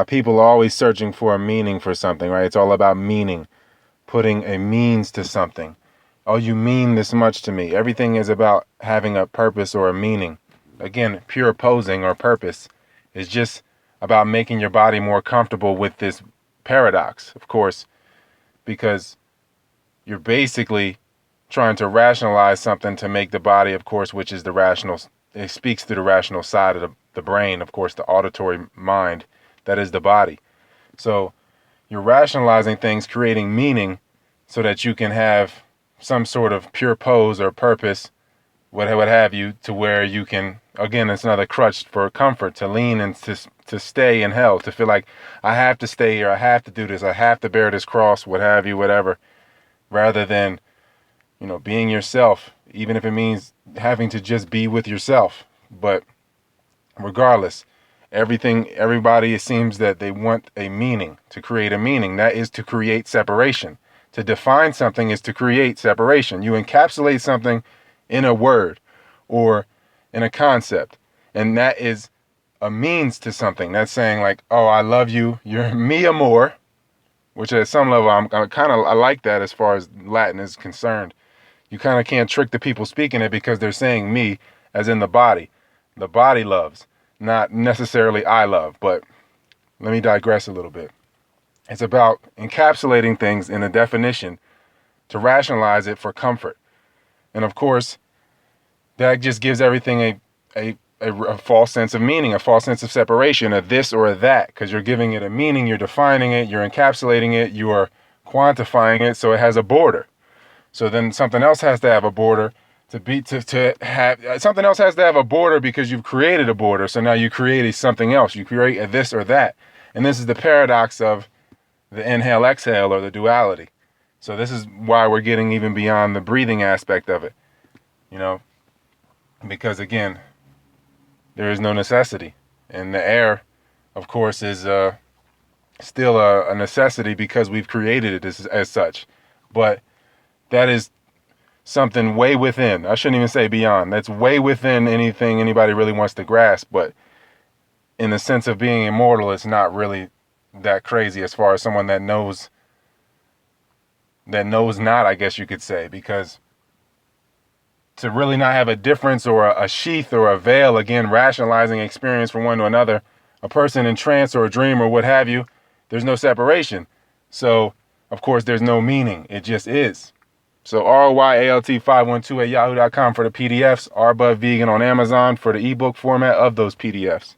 People are always searching for a meaning for something, right? It's all about meaning, putting a means to something. Oh, you mean this much to me. Everything is about having a purpose or a meaning. Again, pure posing or purpose is just about making your body more comfortable with this paradox, of course, because you're basically trying to rationalize something to make the body, of course, which is the rational, it speaks to the rational side of the brain, of course, the auditory mind, that is the body. So you're rationalizing things, creating meaning so that you can have some sort of pure pose or purpose, what have you, to where you can, again, it's another crutch for comfort, to lean and to stay in hell, to feel like I have to stay here, I have to do this, I have to bear this cross, what have you, whatever, rather than, being yourself, even if it means having to just be with yourself. But regardless, everybody, it seems that they want a meaning, to create a meaning. That is to create separation. To define something is to create separation. You encapsulate something in a word or in a concept, and that is a means to something. That's saying like, oh, I love you, you're mi amor, which at some level I like that as far as Latin is concerned. You kind of can't trick the people speaking it because they're saying me as in the body. The body loves, not necessarily I love. But let me digress a little bit. It's about encapsulating things in a definition to rationalize it for comfort. And of course, that just gives everything a false sense of meaning, a false sense of separation, a this or a that, because you're giving it a meaning, you're defining it, you're encapsulating it, you're quantifying it so it has a border. So then something else has to have a border to have something else has to have a border because you've created a border. So now you create something else. You create a this or that. And this is the paradox of the inhale exhale or the duality. So this is why we're getting even beyond the breathing aspect of it. Because again, there is no necessity. And the air, of course, is still a necessity because we've created it as such. But that is something way within. I shouldn't even say beyond. That's way within anything anybody really wants to grasp. But in the sense of being immortal, it's not really that crazy as far as someone that knows not, I guess you could say, because to really not have a difference or a sheath or a veil, again, rationalizing experience from one to another, a person in trance or a dream or what have you, there's no separation. So, of course, there's no meaning. It just is. So RYALT512 at yahoo.com for the PDFs, RBUD Vegan on Amazon for the ebook format of those PDFs.